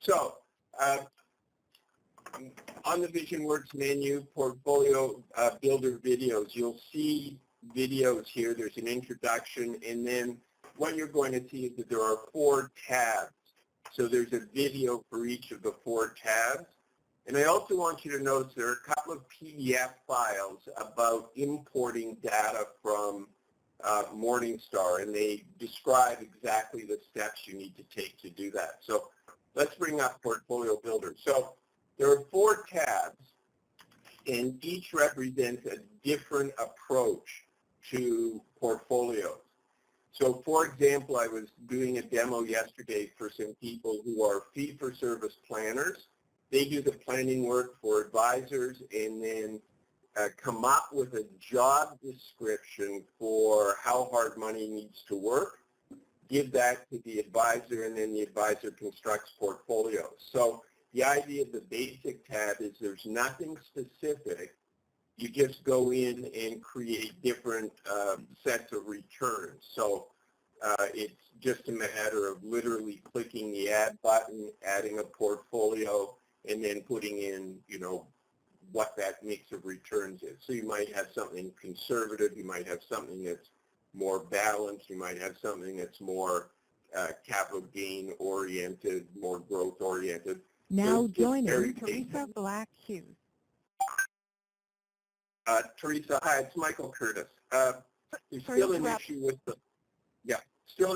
So, on the VisionWorks menu, Portfolio Builder videos, you'll see videos here. There's an introduction, and then what you're going to see is that there are 4 tabs. So there's a video for each of the 4 tabs. And I also want you to notice there are a couple of PDF files about importing data from Morningstar, and they describe exactly the steps you need to take to do that. So let's bring up Portfolio Builder. So there are 4 tabs, and each represents a different approach to portfolios. So, for example, I was doing a demo yesterday for some people who are fee-for-service planners. They do the planning work for advisors and then come up with a job description for how hard money needs to work, give that to the advisor, and then the advisor constructs portfolios. So the idea of the basic tab is there's nothing specific. You just go in and create different sets of returns. So it's just a matter of literally clicking the add button, adding a portfolio, and then putting in, what that mix of returns is. So you might have something conservative, you might have something that's more balanced, you might have something that's more capital gain oriented, more growth oriented. Now joining Teresa Black-Hughes. Teresa, hi, it's Michael Curtis. There's still an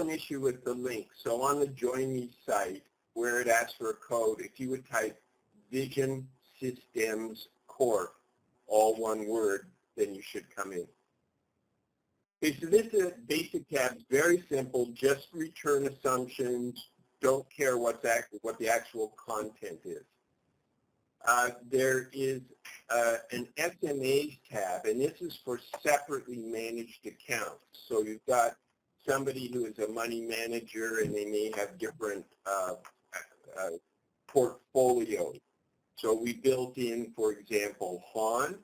issue with the link. So on the Join Me site, where it asks for a code, if you would type Vision Systems Corp, all one word, then you should come in. Okay, so this is basic tab, very simple, just return assumptions, don't care what the actual content is. There is an SMAs tab, and this is for separately managed accounts. So you've got somebody who is a money manager, and they may have different portfolios. So we built in, for example, HON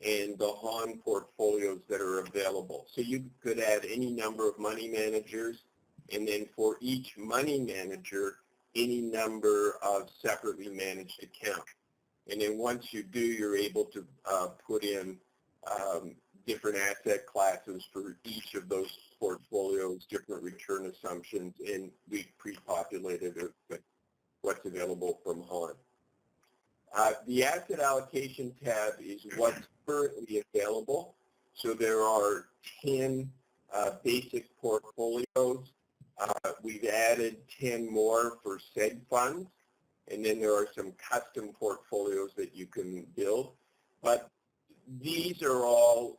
and the HON portfolios that are available. So you could add any number of money managers, and then for each money manager, any number of separately managed accounts. And then once you do, you're able to put in different asset classes for each of those portfolios, different return assumptions, and we've pre-populated it with what's available from HON. The asset allocation tab is what's currently available. So there are 10 basic portfolios. We've added 10 more for seg funds. And then there are some custom portfolios that you can build. But these are all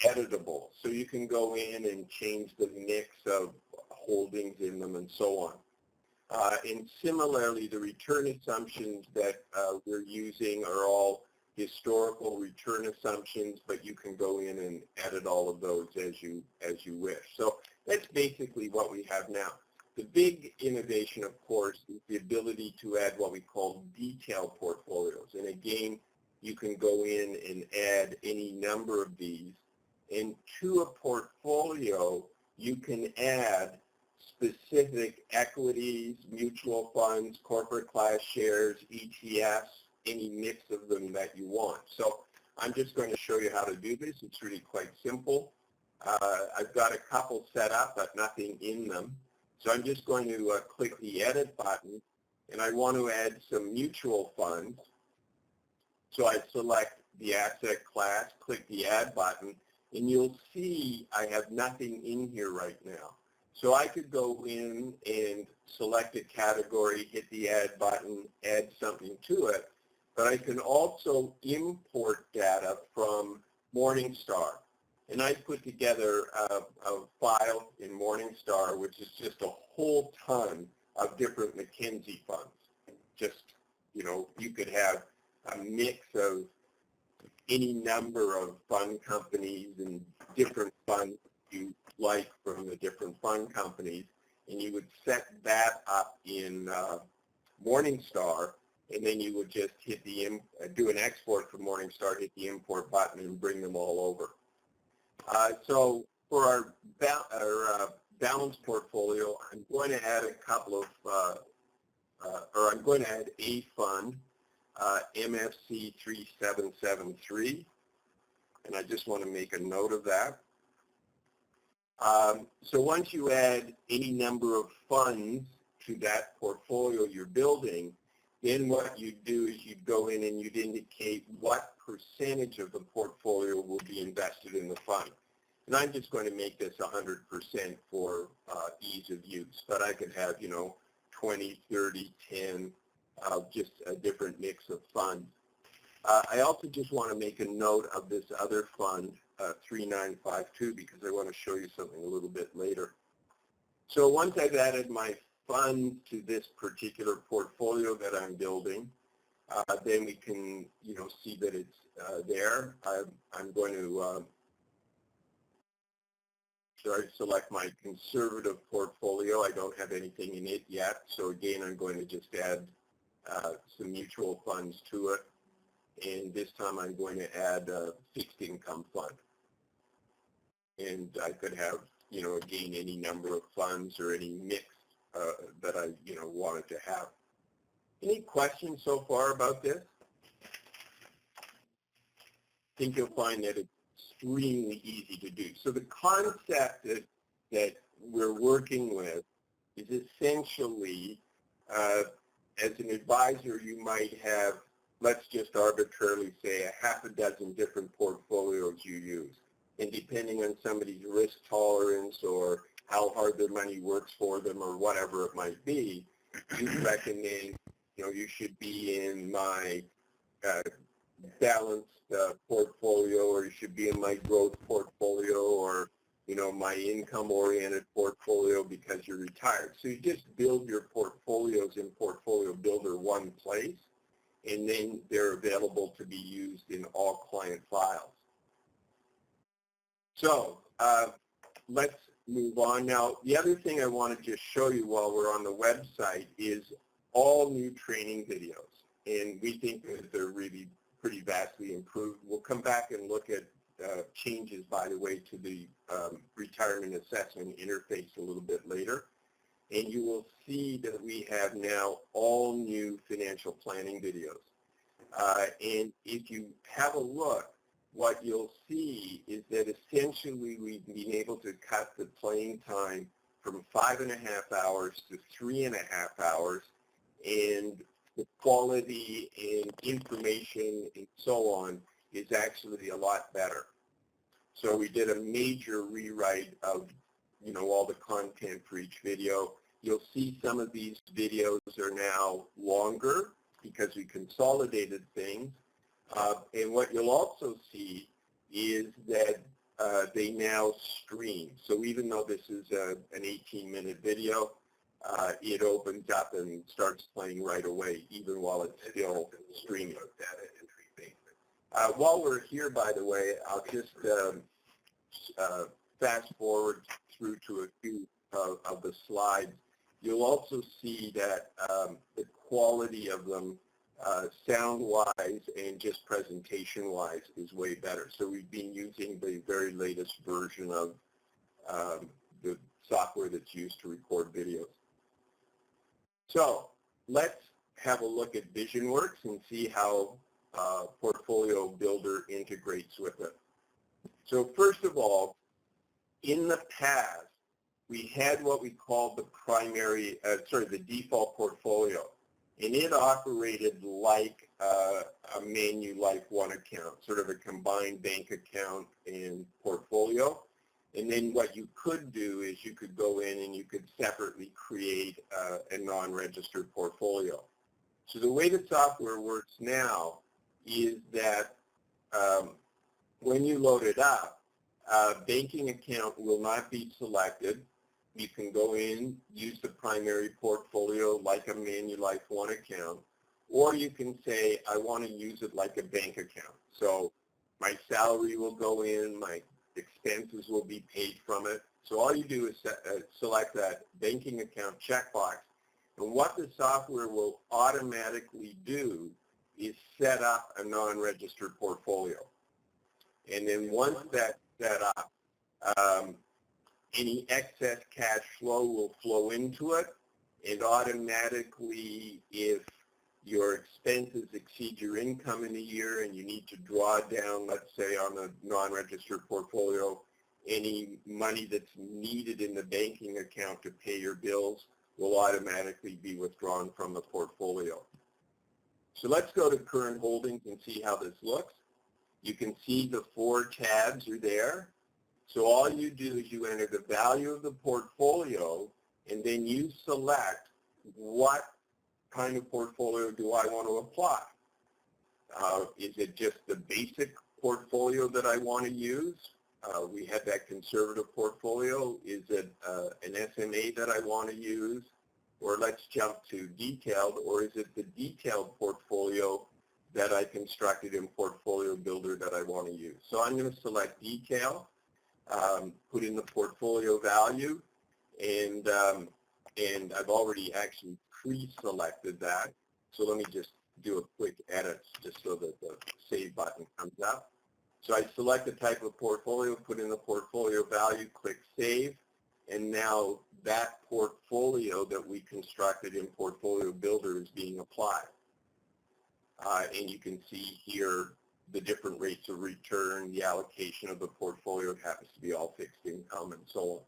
editable. So you can go in and change the mix of holdings in them and so on. And similarly, the return assumptions that we're using are all historical return assumptions, but you can go in and edit all of those as you wish. So that's basically what we have now. The big innovation, of course, is the ability to add what we call detailed portfolios. And again, you can go in and add any number of these. And to a portfolio, you can add specific equities, mutual funds, corporate class shares, ETFs, any mix of them that you want. So I'm just going to show you how to do this. It's really quite simple. I've got a couple set up, but nothing in them. So I'm just going to click the Edit button, and I want to add some mutual funds. So I select the asset class, click the Add button, and you'll see I have nothing in here right now. So I could go in and select a category, hit the Add button, add something to it, but I can also import data from Morningstar. And I put together a file in Morningstar, which is just a whole ton of different McKinsey funds. Just, you could have a mix of any number of fund companies and different funds you like from the different fund companies, and you would set that up in Morningstar, and then you would just hit do an export from Morningstar, hit the import button, and bring them all over. So for our balanced portfolio, I'm going to add a couple of or I'm going to add a fund, MFC 3773, and I just want to make a note of that. So once you add any number of funds to that portfolio you're building, then what you'd do is you'd go in and you'd indicate what percentage of the portfolio will be invested in the fund. And I'm just going to make this 100% for ease of use, but I could have, 20, 30, 10, just a different mix of funds. I also just want to make a note of this other fund, 3952, because I want to show you something a little bit later. So once I've added my funds to this particular portfolio that I'm building, then we can, see that it's there. I'm going to select my conservative portfolio. I don't have anything in it yet. So again, I'm going to just add some mutual funds to it. And this time I'm going to add a fixed income fund. And I could have, again, any number of funds or any mix that I, wanted to have. Any questions so far about this? I think you'll find that it's extremely easy to do. So the concept that we're working with is essentially, as an advisor, you might have, let's just arbitrarily say, a half a dozen different portfolios you use. And depending on somebody's risk tolerance or how hard their money works for them or whatever it might be, you recommend, you should be in my balanced portfolio, or you should be in my growth portfolio, or, my income-oriented portfolio because you're retired. So you just build your portfolios in Portfolio Builder one place, and then they're available to be used in all client files. So let's move on. Now, the other thing I want to just show you while we're on the website is all new training videos. And we think that they're really pretty vastly improved. We'll come back and look at changes, by the way, to the retirement assessment interface a little bit later. And you will see that we have now all new financial planning videos. And if you have a look, what you'll see is that essentially we've been able to cut the playing time from 5.5 hours to 3.5 hours, and the quality and information and so on is actually a lot better. So we did a major rewrite of, all the content for each video. You'll see some of these videos are now longer because we consolidated things. And what you'll also see is that they now stream. So even though this is an 18-minute video, it opens up and starts playing right away, even while it's still streaming. While we're here, by the way, I'll just fast forward through to a few of the slides. You'll also see that the quality of them, sound-wise and just presentation-wise, is way better. So we've been using the very latest version of the software that's used to record videos. So let's have a look at VisionWorks and see how Portfolio Builder integrates with it. So first of all, in the past, we had what we called the default portfolio. And it operated like a Manulife One account, sort of a combined bank account and portfolio. And then what you could do is you could go in and you could separately create a non-registered portfolio. So the way the software works now is that when you load it up, banking account will not be selected. You can go in, use the primary portfolio like a Manulife One account, or you can say, I want to use it like a bank account. So my salary will go in, my expenses will be paid from it. So all you do is select that banking account checkbox, and what the software will automatically do is set up a non-registered portfolio. And then once that's set up, any excess cash flow will flow into it, and automatically, if your expenses exceed your income in a year and you need to draw down, let's say on a non-registered portfolio, any money that's needed in the banking account to pay your bills will automatically be withdrawn from the portfolio. So let's go to current holdings and see how this looks. You can see the 4 tabs are there. So all you do is you enter the value of the portfolio, and then you select what kind of portfolio do I want to apply. Is it just the basic portfolio that I want to use? We have that conservative portfolio. Is it an SMA that I want to use? Or let's jump to detailed, or is it the detailed portfolio that I constructed in Portfolio Builder that I want to use? So I'm going to select detail, put in the portfolio value, and I've already actually pre-selected that. So let me just do a quick edit just so that the save button comes up. So I select the type of portfolio, put in the portfolio value, click save, and now that portfolio that we constructed in Portfolio Builder is being applied. And you can see here the different rates of return, the allocation of the portfolio. It happens to be all fixed income and so on.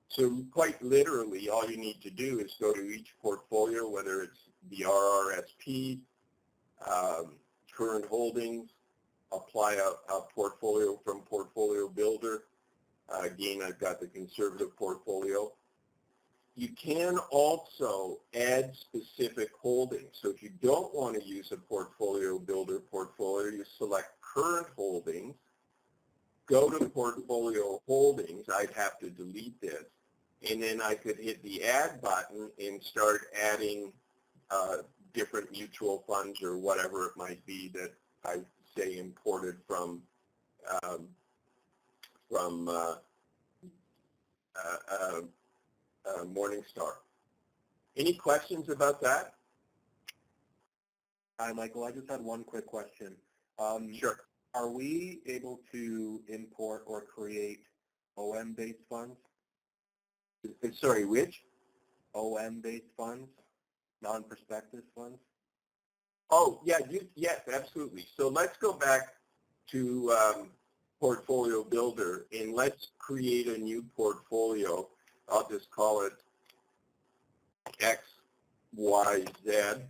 So quite literally, all you need to do is go to each portfolio, whether it's the RRSP, current holdings, apply a portfolio from Portfolio Builder. Again, I've got the conservative portfolio. You can also add specific holdings. So if you don't want to use a Portfolio Builder portfolio, you select current holdings, go to Portfolio Holdings. I'd have to delete this. And then I could hit the Add button and start adding different mutual funds or whatever it might be that I say imported from Morningstar. Any questions about that? Hi, Michael. I just had one quick question. Sure. Are we able to import or create OM-based funds? Sorry, which? OM-based funds, non-prospectus funds? Oh, yeah, yes, absolutely. So let's go back to Portfolio Builder, and let's create a new portfolio. I'll just call it XYZ.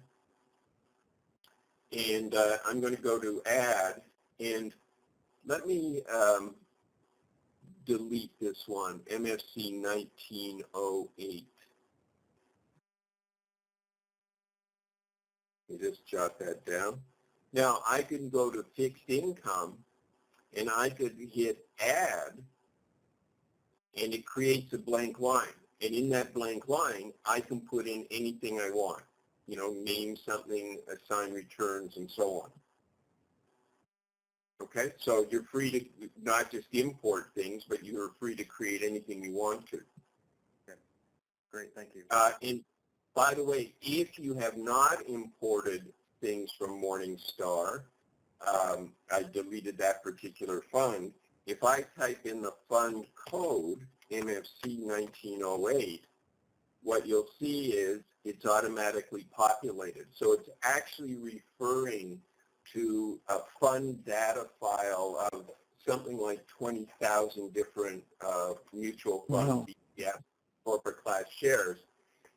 And I'm going to go to Add, and let me delete this one, MFC 1908. You just jot that down. Now I can go to fixed income, and I could hit Add, and it creates a blank line. And in that blank line, I can put in anything I want. You know, name something, assign returns, and so on. Okay, so you're free to not just import things, but you're free to create anything you want to. Okay. Great, thank you. And by the way, if you have not imported things from Morningstar, I deleted that particular fund. If I type in the fund code, MFC 1908, what you'll see is it's automatically populated. So it's actually referring to a fund data file of something like 20,000 different mutual funds, yeah, corporate class shares,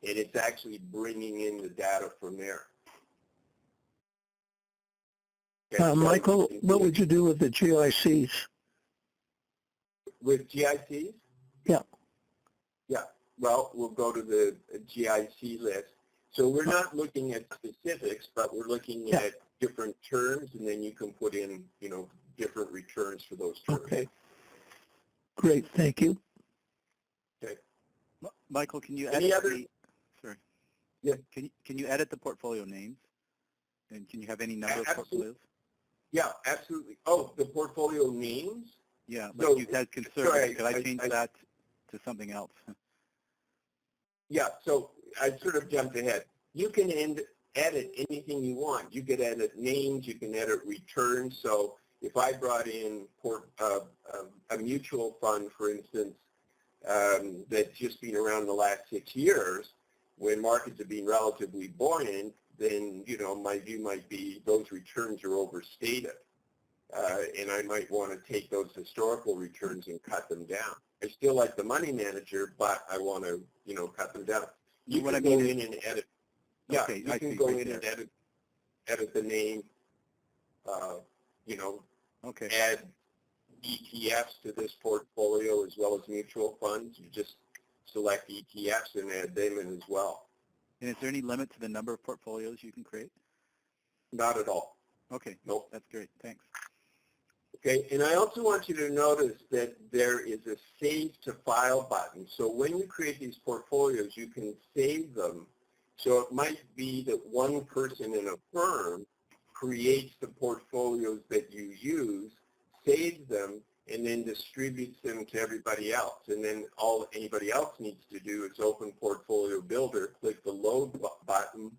and it's actually bringing in the data from there. Okay, so Michael, what would you do with the GICs? With GICs? Yeah. Yeah, well, we'll go to the GIC list. So we're not looking at specifics, but we're looking at different terms, and then you can put in, you know, different returns for those terms. Okay. Great, thank you. Okay. Michael, can you Any edit other? Sorry. Yeah. Can you edit the portfolio names? And can you have any number of portfolios? Yeah, absolutely. Oh, the portfolio names? Yeah, So, like you had conservative. sorry, Could I change that to something else? Yeah, so I sort of jumped ahead. You can edit anything you want. You could edit names. You can edit returns. So if I brought in a mutual fund, for instance, that's just been around the last 6 years, when markets have been relatively buoyant, then, my view might be those returns are overstated. And I might want to take those historical returns and cut them down. I still like the money manager, but I want to, cut them down. You can go in and edit. Yeah, Okay, you can go in and edit the name, Okay. add ETFs to this portfolio as well as mutual funds. You just select ETFs and add them in as well. And is there any limit to the number of portfolios you can create? Not at all. Okay. Nope. That's great. Thanks. Okay, and I also want you to notice that there is a Save to File button. So when you create these portfolios, you can save them. So it might be that one person in a firm creates the portfolios that you use, saves them, and then distributes them to everybody else. And then all anybody else needs to do is open Portfolio Builder, click the Load button,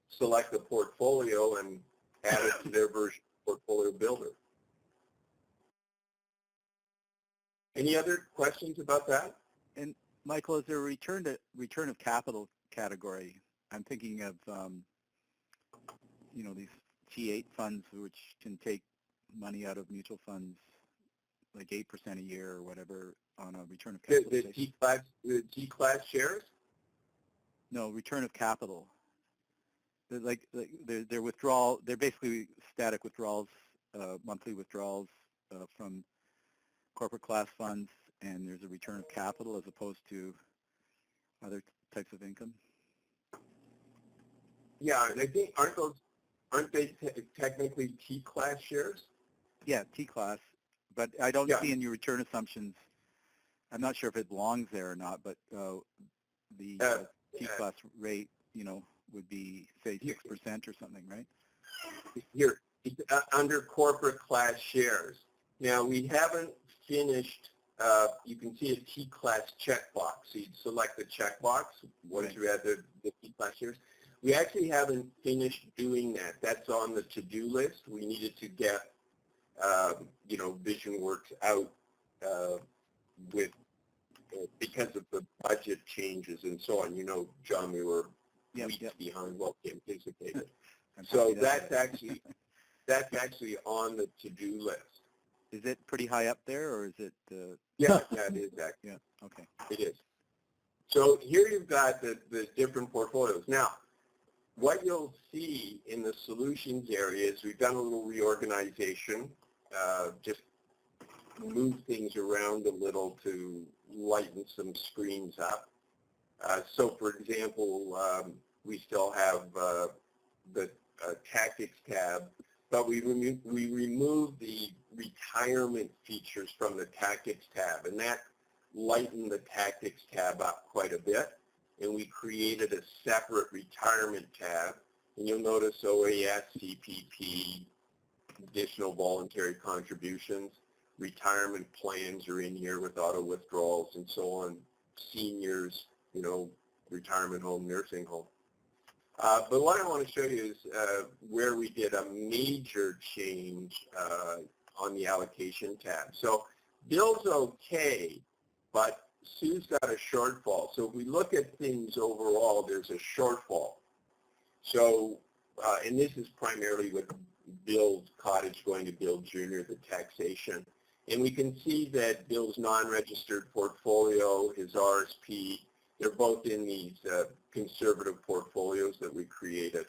select the portfolio, and add it to their version of Portfolio Builder. Any other questions about that? And Michael, is there a return of capital category? I'm thinking of, these T8 funds which can take money out of mutual funds like 8% a year or whatever on a return of capital. The T-class shares? No, return of capital. They're withdrawal. They're basically static withdrawals, monthly withdrawals from corporate class funds, and there's a return of capital as opposed to other types of income. Yeah, and I think aren't they technically T-class shares? Yeah, T-class, but I don't see in your return assumptions. I'm not sure if it belongs there or not, but the T-class rate, would be say 6% or something, right? Here, under corporate class shares. Now we haven't finished. You can see a T-class checkbox. So you'd select the checkbox once you add the T-class shares. We actually haven't finished doing that. That's on the to-do list. We needed to get, VisionWorks out because of the budget changes and so on. John, we were weeks behind what we anticipated. So that's actually on the to-do list. Is it pretty high up there, or is it? Yeah, it is actually. Yeah, okay. It is. So here you've got the different portfolios. Now, what you'll see in the solutions area is we've done a little reorganization, just move things around a little to lighten some screens up. So, for example, we still have the Tactics tab, but we removed the retirement features from the Tactics tab, and that lightened the Tactics tab up quite a bit. And we created a separate retirement tab, and you'll notice OAS, CPP, additional voluntary contributions, retirement plans are in here with auto withdrawals and so on, seniors, retirement home, nursing home. But what I want to show you is where we did a major change on the allocation tab. So Bill's okay, but Sue's got a shortfall. So if we look at things overall, there's a shortfall. So, and this is primarily with Bill's cottage going to Bill Jr., the taxation. And we can see that Bill's non-registered portfolio, his RSP, they're both in these conservative portfolios that we created.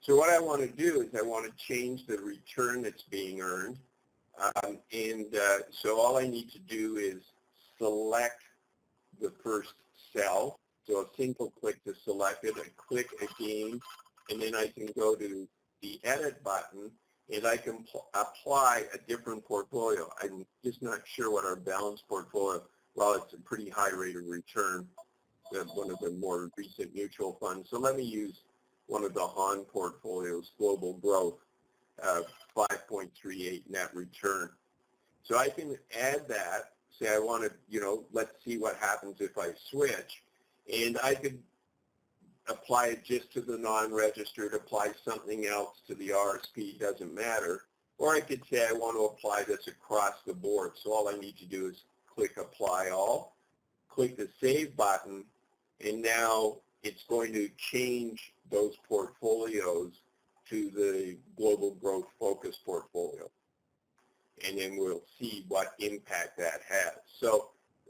So what I want to do is I want to change the return that's being earned. So all I need to do is select the first cell. So a single click to select it, I click again, and then I can go to the edit button and I can apply a different portfolio. I'm just not sure what our balanced portfolio, well, it's a pretty high rate of return, one of the more recent mutual funds. So let me use one of the HAN portfolios, Global Growth, 5.38 net return. So I can add that, say I want to, let's see what happens if I switch. And I could apply it just to the non-registered, apply something else to the RSP, doesn't matter. Or I could say I want to apply this across the board. So all I need to do is click Apply All, click the Save button, and now it's going to change those portfolios to the global growth focus portfolio. And then we'll see what impact that has. So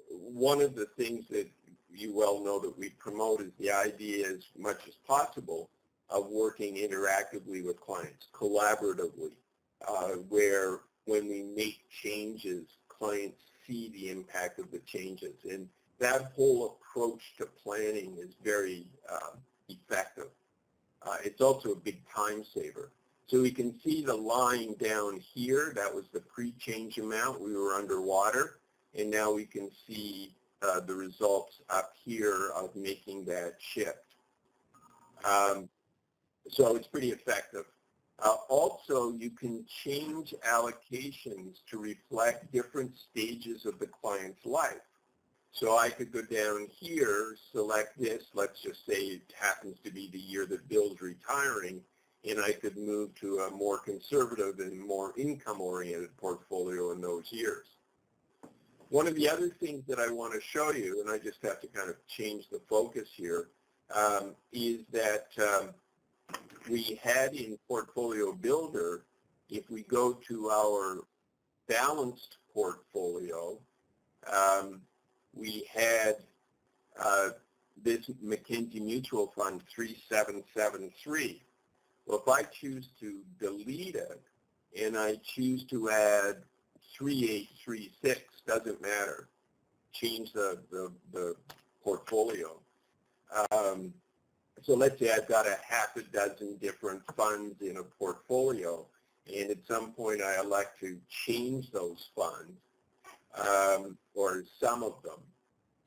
one of the things that you well know that we promote is the idea as much as possible of working interactively with clients, collaboratively, where when we make changes, clients see the impact of the changes. And that whole approach to planning is very effective. It's also a big time saver. So we can see the line down here, that was the pre-change amount. We were underwater, and now we can see the results up here of making that shift. So it's pretty effective. Also, you can change allocations to reflect different stages of the client's life. So I could go down here, select this, let's just say it happens to be the year that Bill's retiring, and I could move to a more conservative and more income-oriented portfolio in those years. One of the other things that I want to show you, and I just have to kind of change the focus here, is that we had in Portfolio Builder, if we go to our balanced portfolio, we had this McKinsey Mutual Fund 3773. Well, if I choose to delete it and I choose to add 3836, doesn't matter. Change the portfolio. So let's say I've got a half a dozen different funds in a portfolio, and at some point I elect to change those funds, or some of them.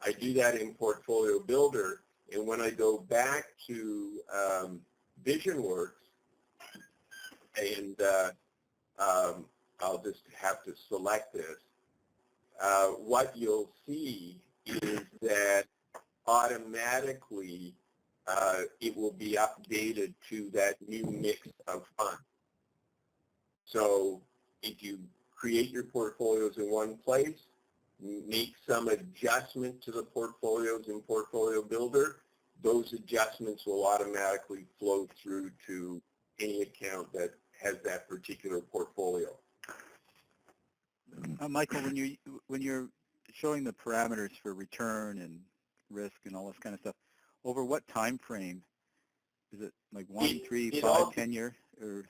I do that in Portfolio Builder, and when I go back to VisionWorks, and I'll just have to select this, what you'll see is that automatically it will be updated to that new mix of funds. So if you create your portfolios in one place, make some adjustment to the portfolios in Portfolio Builder, those adjustments will automatically flow through to any account that has that particular portfolio. Michael, when you're showing the parameters for return and risk and all this kind of stuff, over what time frame? Is it like 1, 3, 5, 10 year? Or?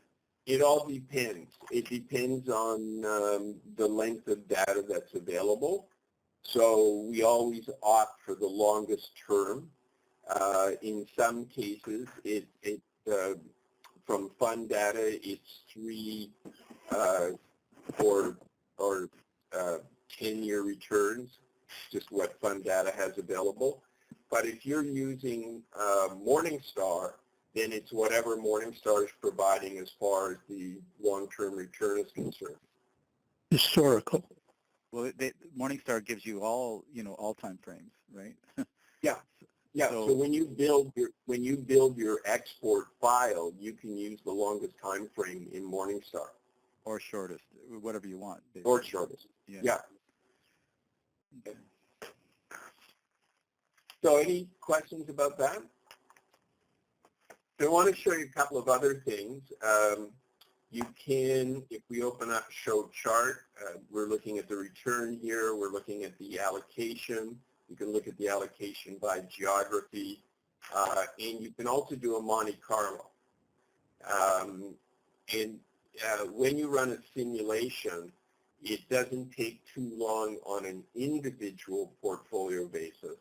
It all depends. It depends on the length of data that's available. So we always opt for the longest term. In some cases, from fund data, it's 3 or 10-year returns, just what fund data has available. But if you're using Morningstar, then it's whatever Morningstar is providing as far as the long-term return is concerned. Historical. Well, Morningstar gives you all time frames, right? Yeah. Yeah. So when you build your export file, you can use the longest time frame in Morningstar. Or shortest, whatever you want. Basically. Or shortest. Yeah. Okay. So any questions about that? So I want to show you a couple of other things. You can, if we open up Show Chart, we're looking at the return here. We're looking at the allocation. You can look at the allocation by geography. And you can also do a Monte Carlo. When you run a simulation, it doesn't take too long on an individual portfolio basis.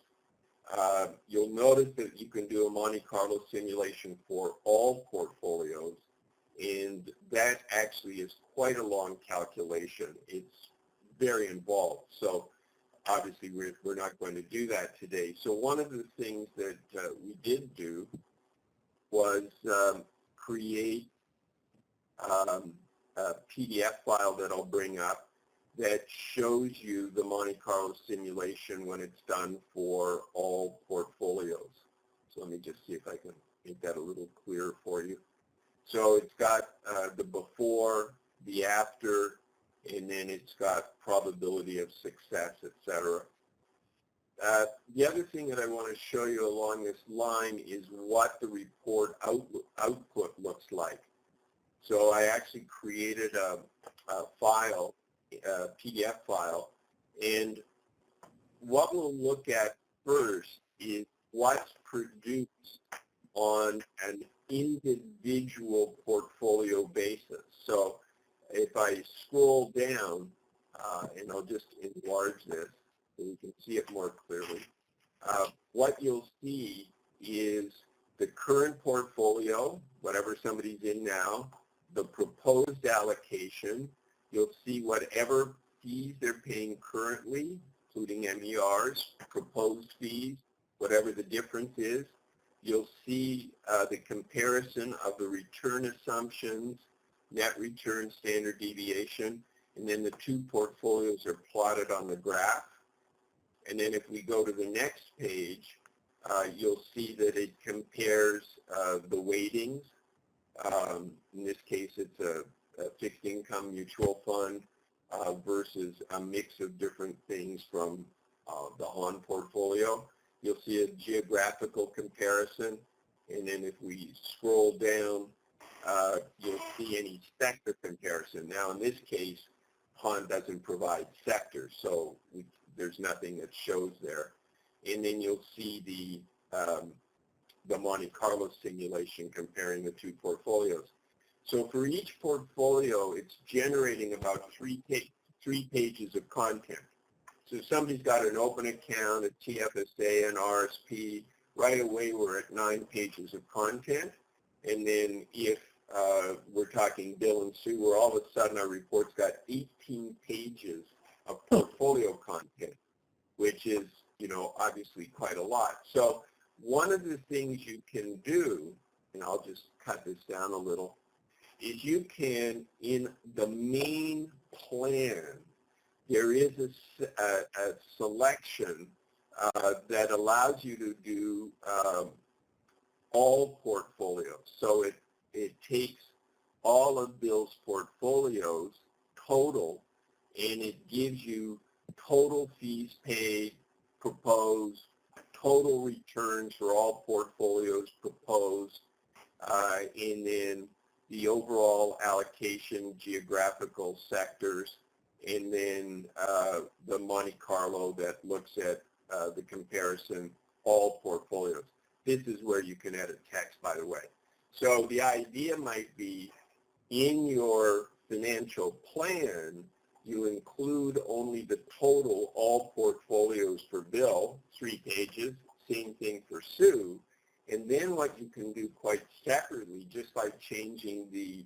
You'll notice that you can do a Monte Carlo simulation for all portfolios, and that actually is quite a long calculation. It's very involved. So obviously we're not going to do that today. So one of the things that we did do was create a PDF file that I'll bring up that shows you the Monte Carlo simulation when it's done for all portfolios. So let me just see if I can make that a little clearer for you. So it's got the before, the after, and then it's got probability of success, etc. The other thing that I want to show you along this line is what the report output looks like. So I actually created a file, a PDF file, and what we'll look at first is what's produced on an individual portfolio basis. So if I scroll down, and I'll just enlarge this so you can see it more clearly, what you'll see is the current portfolio, whatever somebody's in now, the proposed allocation. You'll see whatever fees they're paying currently, including MERs, proposed fees, whatever the difference is. You'll see the comparison of the return assumptions, net return, standard deviation, and then the two portfolios are plotted on the graph. And then if we go to the next page, you'll see that it compares the weightings. In this case, it's a fixed income mutual fund versus a mix of different things from the HON portfolio. You'll see a geographical comparison, and then if we scroll down, you'll see any sector comparison. Now, in this case, HON doesn't provide sectors, so there's nothing that shows there. And then you'll see the Monte Carlo simulation comparing the two portfolios. So for each portfolio, it's generating about three pages of content. So if somebody's got an open account, a TFSA, an RSP, right away we're at 9 pages of content. And then if we're talking Bill and Sue, where all of a sudden our report's got 18 pages of portfolio content, which is, you know, obviously quite a lot. So one of the things you can do, and I'll just cut this down a little, is you can, in the main plan, there is a selection that allows you to do all portfolios. So it takes all of Bill's portfolios total, and it gives you total fees paid, proposed, total returns for all portfolios proposed, and then the overall allocation, geographical sectors, and then the Monte Carlo that looks at the comparison, all portfolios. This is where you can edit text, by the way. So the idea might be in your financial plan, you include only the total all portfolios for Bill, 3 pages, same thing for Sue, and then what you can do quite separately, just by changing the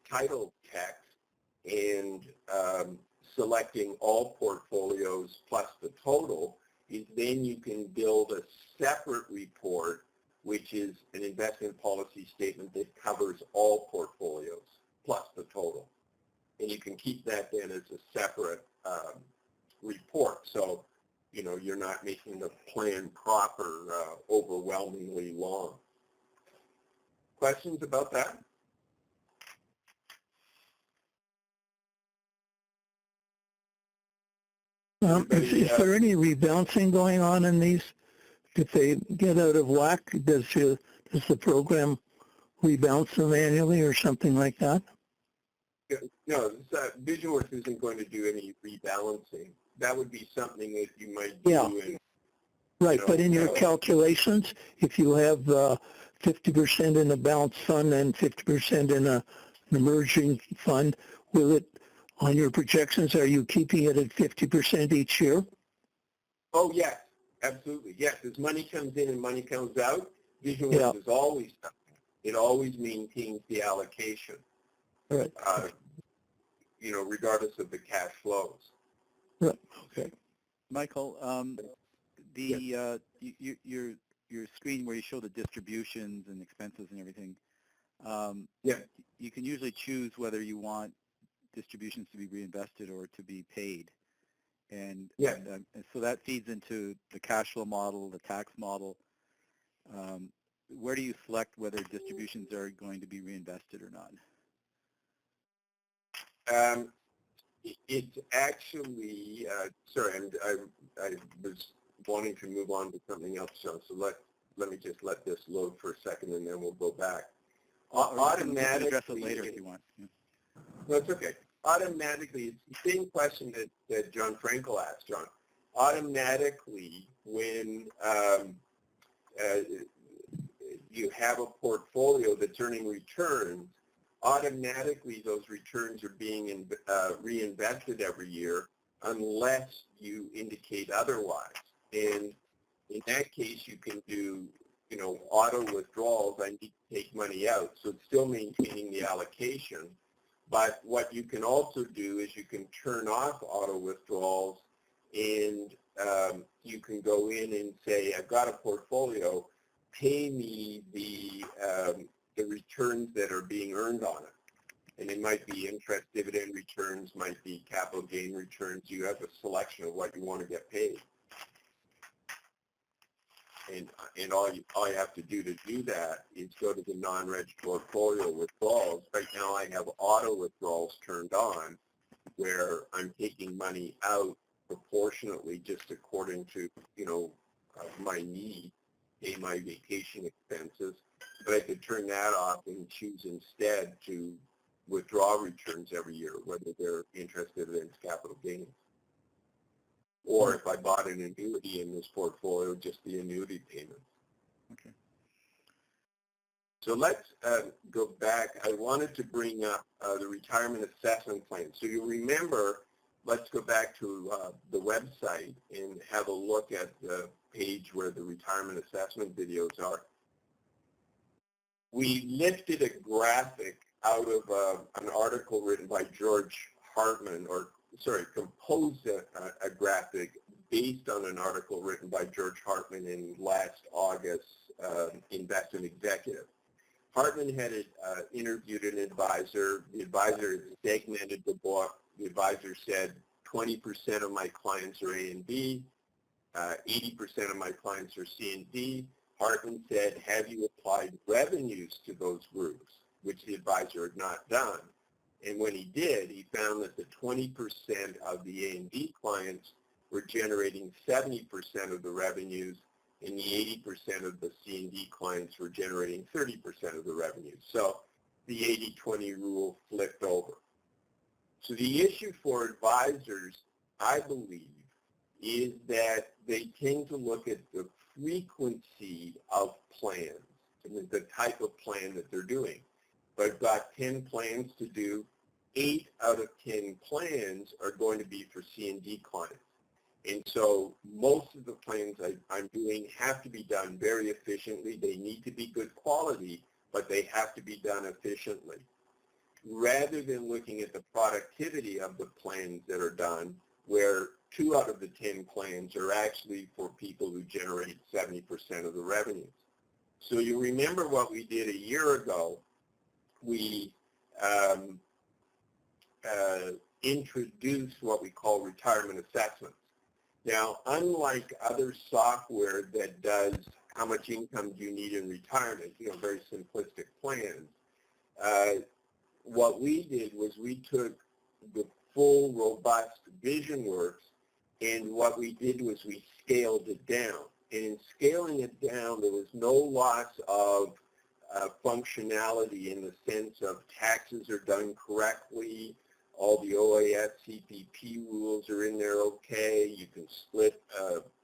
title text and selecting all portfolios plus the total, is then you can build a separate report, which is an investment policy statement that covers all portfolios plus the total. And you can keep that then as a separate report. So, you know, you're not making the plan proper overwhelmingly long. Questions about that? Is there any rebalancing going on in these? If they get out of whack, does the program rebalance them annually or something like that? No, VisionWorks isn't going to do any rebalancing. That would be something that you might do. Yeah. Right, but in your calculations, if you have 50% in a balanced fund and 50% in an emerging fund, will it, on your projections, are you keeping it at 50% each year? Oh, yes, absolutely. Yes, as money comes in and money comes out, VisionWorks is always something. It always maintains the allocation. Right. You know, regardless of the cash flows. Right. Okay. Michael, your screen where you show the distributions and expenses and everything, you can usually choose whether you want distributions to be reinvested or to be paid. And so that feeds into the cash flow model, the tax model. Where do you select whether distributions are going to be reinvested or not? It's actually, sorry, I was wanting to move on to something else, John, so let me just let this load for a second and then we'll go back. Automatically, address it later if you want. Yeah. No, it's okay. Automatically, it's the same question that John Frankel asked, John. Automatically, when you have a portfolio that's earning returns, automatically those returns are being reinvested every year unless you indicate otherwise. And in that case, you can do, auto withdrawals. I need to take money out. So it's still maintaining the allocation. But what you can also do is you can turn off auto withdrawals, and you can go in and say, I've got a portfolio, pay me the returns that are being earned on it. And it might be interest dividend returns, might be capital gain returns. You have a selection of what you want to get paid. And all you have to do that is go to the non-reg portfolio withdrawals. Right now I have auto withdrawals turned on where I'm taking money out proportionately just according to, my need, pay my vacation expenses. But I could turn that off and choose instead to withdraw returns every year, whether they're interest dividends, capital gains. Or if I bought an annuity in this portfolio, just the annuity payment. Okay. So let's go back. I wanted to bring up the retirement assessment plan. So you remember, let's go back to the website and have a look at the page where the retirement assessment videos are. We lifted a graphic out of an article written by George Hartman, composed a graphic based on an article written by George Hartman in last August's Investment Executive. Hartman had interviewed an advisor. The advisor segmented the book. The advisor said 20% of my clients are A and B, 80% of my clients are C and D. Hartman said, have you applied revenues to those groups, which the advisor had not done. And when he did, he found that the 20% of the A and B clients were generating 70% of the revenues, and the 80% of the C and D clients were generating 30% of the revenues. So the 80-20 rule flipped over. So the issue for advisors, I believe, is that they tend to look at the frequency of plans and the type of plan that they're doing. If I've got 10 plans to do, 8 out of 10 plans are going to be for C and D clients. And so most of the plans I'm doing have to be done very efficiently. They need to be good quality, but they have to be done efficiently. Rather than looking at the productivity of the plans that are done, where 2 out of the 10 plans are actually for people who generate 70% of the revenues. So you remember what we did a year ago. We introduced what we call retirement assessments. Now, unlike other software that does how much income do you need in retirement, very simplistic plans, what we did was we took the full, robust VisionWorks, and what we did was we scaled it down. And in scaling it down, there was no loss of functionality in the sense of taxes are done correctly, all the OAS CPP rules are in there okay, you can split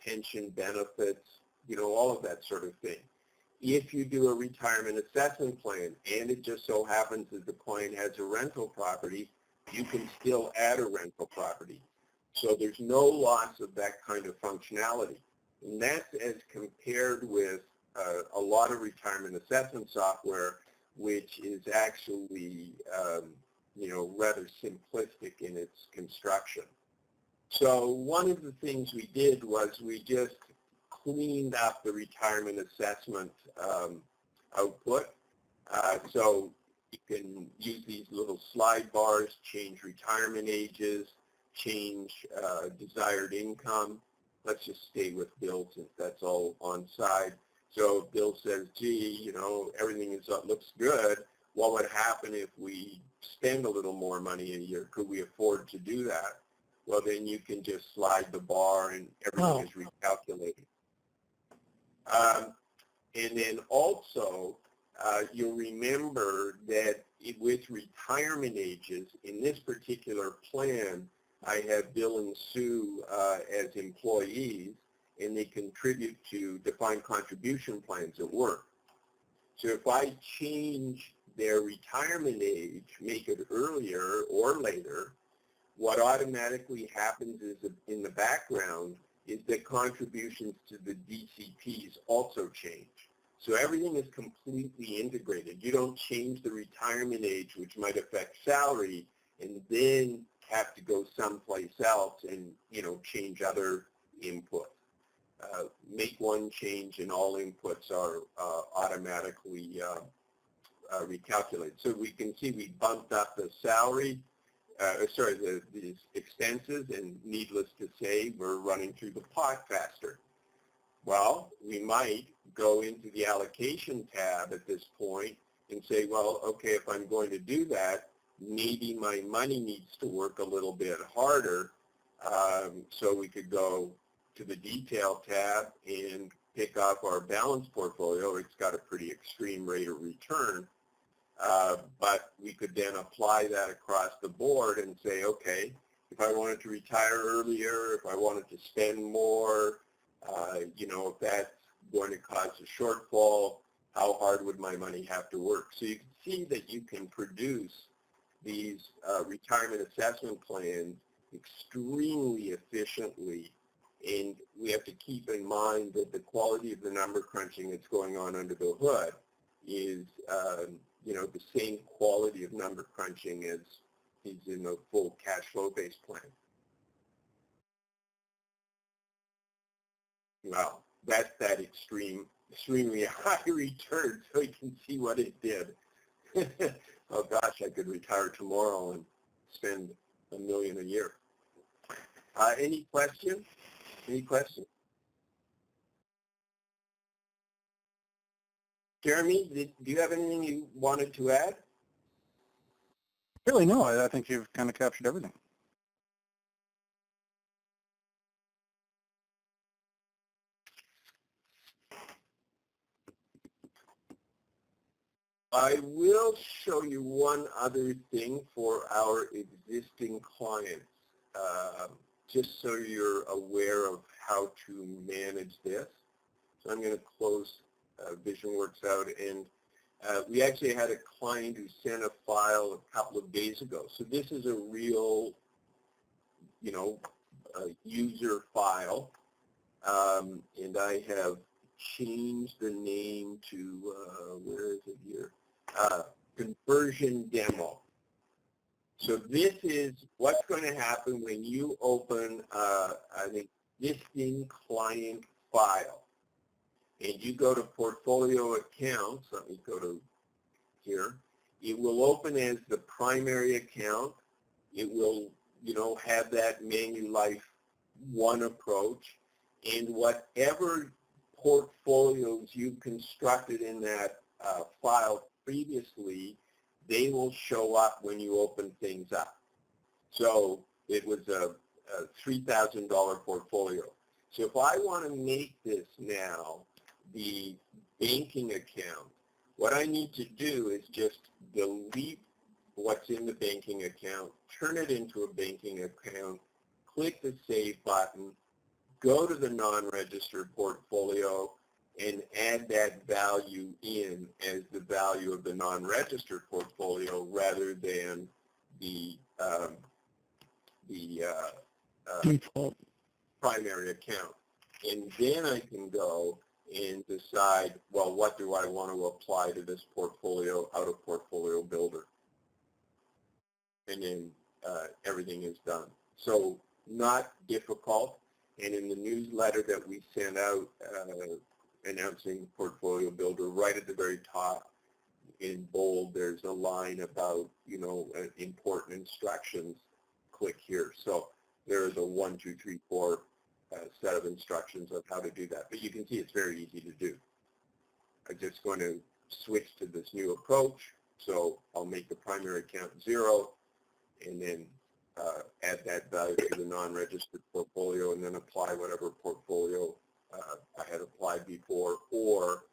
pension benefits, all of that sort of thing. If you do a retirement assessment plan and it just so happens that the client has a rental property, you can still add a rental property. So there's no loss of that kind of functionality. And that's as compared with a lot of retirement assessment software, which is actually, rather simplistic in its construction. So one of the things we did was we just cleaned up the retirement assessment output. So you can use these little slide bars, change retirement ages, change desired income. Let's just stay with Bill since that's all on side. So if Bill says, gee, everything looks good. what would happen if we spend a little more money a year? Could we afford to do that? Well, then you can just slide the bar and everything is recalculated. And then also, you'll remember that with retirement ages, in this particular plan, I have Bill and Sue as employees, and they contribute to defined contribution plans at work. So if I change their retirement age, make it earlier or later, what automatically happens is in the background is that contributions to the DCPs also change. So everything is completely integrated. You don't change the retirement age, which might affect salary, and then have to go someplace else and, change other inputs. Make one change and all inputs are automatically recalculated. So we can see we bumped up the salary, these expenses, and needless to say, we're running through the pot faster. Well, we might go into the allocation tab at this point and say, well, okay, if I'm going to do that, maybe my money needs to work a little bit harder. So we could go to the detail tab and pick off our balanced portfolio. It's got a pretty extreme rate of return. But we could then apply that across the board and say, okay, if I wanted to retire earlier, if I wanted to spend more, if that's going to cause a shortfall, how hard would my money have to work? So you can see that you can produce these retirement assessment plans extremely efficiently, and we have to keep in mind that the quality of the number crunching that's going on under the hood is the same quality of number crunching as is in a full cash flow based plan. Well, that's that extremely high return, so you can see what it did. Oh gosh, I could retire tomorrow and spend $1 million a year. Any questions? Any questions? Jeremy, do you have anything you wanted to add? Really, no. I think you've kind of captured everything. I will show you one other thing for our existing clients, just so you're aware of how to manage this. So I'm going to close VisionWorks out, and we actually had a client who sent a file a couple of days ago. So this is a real, user file, and I have changed the name to, where is it here? Conversion demo. So this is what's going to happen when you open an existing client file. And you go to portfolio accounts. Let me go to here. It will open as the primary account. It will, have that Manulife One approach. And whatever portfolios you've constructed in that file previously, they will show up when you open things up. So it was a $3,000 portfolio. So if I want to make this now the banking account, what I need to do is just delete what's in the banking account, turn it into a banking account, click the Save button, go to the non-registered portfolio, and add that value in as the value of the non-registered portfolio rather than the default primary account. And then I can go and decide, well, what do I want to apply to this portfolio out of Portfolio Builder? And then everything is done. So not difficult. And in the newsletter that we sent out announcing Portfolio Builder, right at the very top in bold, there's a line about, important instructions. Click here. So there is a 1, 2, 3, 4 set of instructions of how to do that. But you can see it's very easy to do. I'm just going to switch to this new approach, So I'll make the primary account 0 and then add that value to the non-registered portfolio and then apply whatever portfolio I had applied before or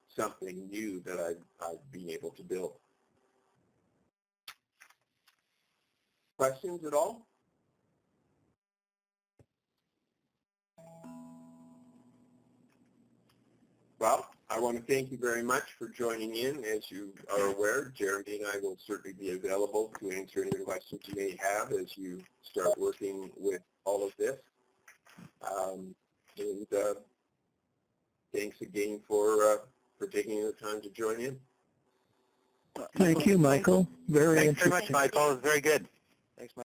something new that I've been able to build. Questions at all? Well, I want to thank you very much for joining in. As you are aware, Jeremy and I will certainly be available to answer any questions you may have as you start working with all of this. Thanks again for taking the time to join in. Thank you, Michael. Very Thanks interesting. very much, Michael. It was very good. Thanks, Mike.